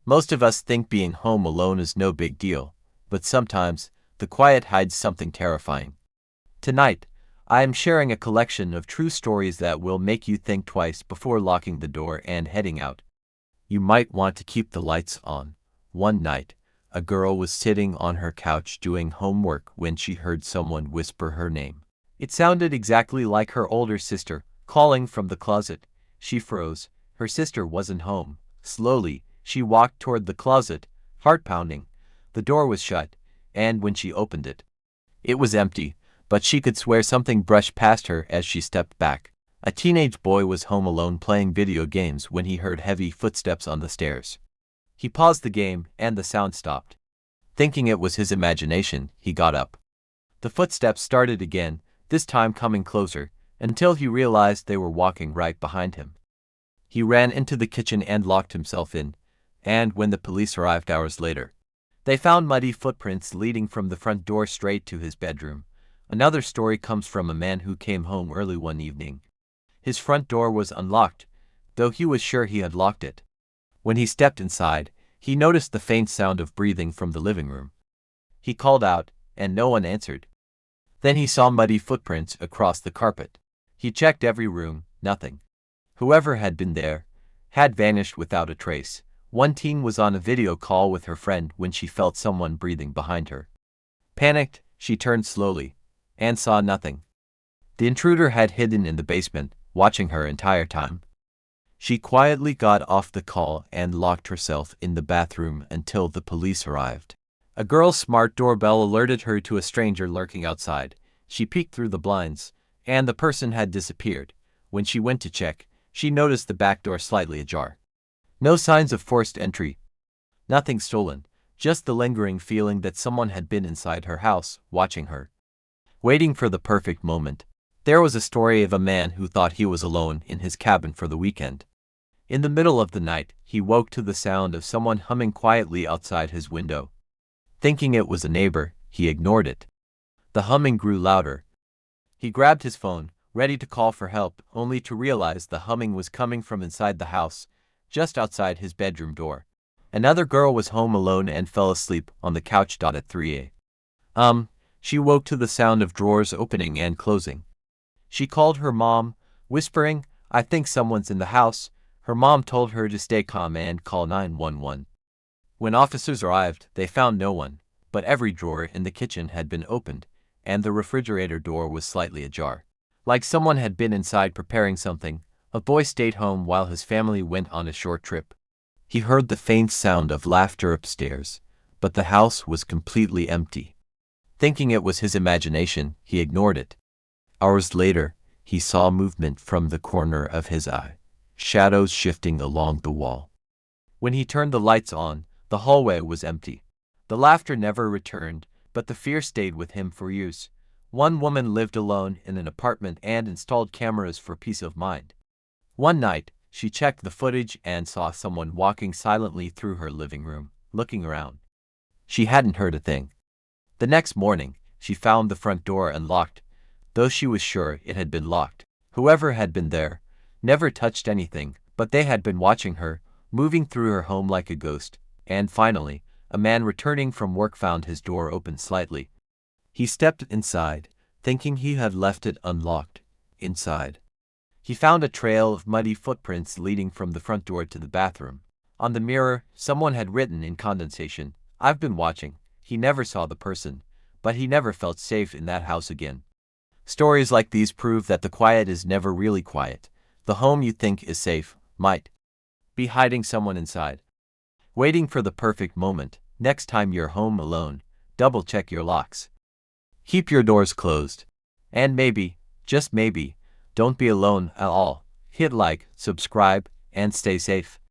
Most of us think being home alone is no big deal, but sometimes, the quiet hides something terrifying. Tonight, I am sharing a collection of true stories that will make you think twice before locking the door and heading out. You might want to keep the lights on. One night, a girl was sitting on her couch doing homework when she heard someone whisper her name. It sounded exactly like her older sister, calling from the closet. She froze. Her sister wasn't home. Slowly, she walked toward the closet, heart pounding. The door was shut, and when she opened it, it was empty, but she could swear something brushed past her as she stepped back. A teenage boy was home alone playing video games when he heard heavy footsteps on the stairs. He paused the game, and the sound stopped. Thinking it was his imagination, he got up. The footsteps started again, this time coming closer, until he realized they were walking right behind him. He ran into the kitchen and locked himself in, and when the police arrived hours later, they found muddy footprints leading from the front door straight to his bedroom. Another story comes from a man who came home early one evening. His front door was unlocked, though he was sure he had locked it. When he stepped inside, he noticed the faint sound of breathing from the living room. He called out, and no one answered. Then he saw muddy footprints across the carpet. He checked every room, nothing. Whoever had been there had vanished without a trace. One teen was on a video call with her friend when she felt someone breathing behind her. Panicked, she turned slowly and saw nothing. The intruder had hidden in the basement, watching her entire time. She quietly got off the call and locked herself in the bathroom until the police arrived. A girl's smart doorbell alerted her to a stranger lurking outside. She peeked through the blinds, and the person had disappeared. When she went to check, she noticed the back door slightly ajar. No signs of forced entry. Nothing stolen, just the lingering feeling that someone had been inside her house, watching her. Waiting for the perfect moment. There was a story of a man who thought he was alone in his cabin for the weekend. In the middle of the night, he woke to the sound of someone humming quietly outside his window. Thinking it was a neighbor, he ignored it. The humming grew louder. He grabbed his phone, ready to call for help, only to realize the humming was coming from inside the house, just outside his bedroom door. Another girl was home alone and fell asleep on the couch. At 3 a.m., she woke to the sound of drawers opening and closing. She called her mom, whispering, "I think someone's in the house." Her mom told her to stay calm and call 911. When officers arrived, they found no one, but every drawer in the kitchen had been opened, and the refrigerator door was slightly ajar. Like someone had been inside preparing something. A boy stayed home while his family went on a short trip. He heard the faint sound of laughter upstairs, but the house was completely empty. Thinking it was his imagination, he ignored it. Hours later, he saw movement from the corner of his eye, shadows shifting along the wall. When he turned the lights on, the hallway was empty. The laughter never returned, but the fear stayed with him for years. One woman lived alone in an apartment and installed cameras for peace of mind. One night, she checked the footage and saw someone walking silently through her living room, looking around. She hadn't heard a thing. The next morning, she found the front door unlocked, though she was sure it had been locked. Whoever had been there never touched anything, but they had been watching her, moving through her home like a ghost. And finally, a man returning from work found his door open slightly. He stepped inside, thinking he had left it unlocked. Inside, he found a trail of muddy footprints leading from the front door to the bathroom. On the mirror, someone had written in condensation, "I've been watching." He never saw the person, but he never felt safe in that house again. Stories like these prove that the quiet is never really quiet. The home you think is safe might be hiding someone inside, waiting for the perfect moment. Next time you're home alone, double check your locks. Keep your doors closed. And maybe, just maybe, don't be alone at all. Hit like, subscribe, and stay safe.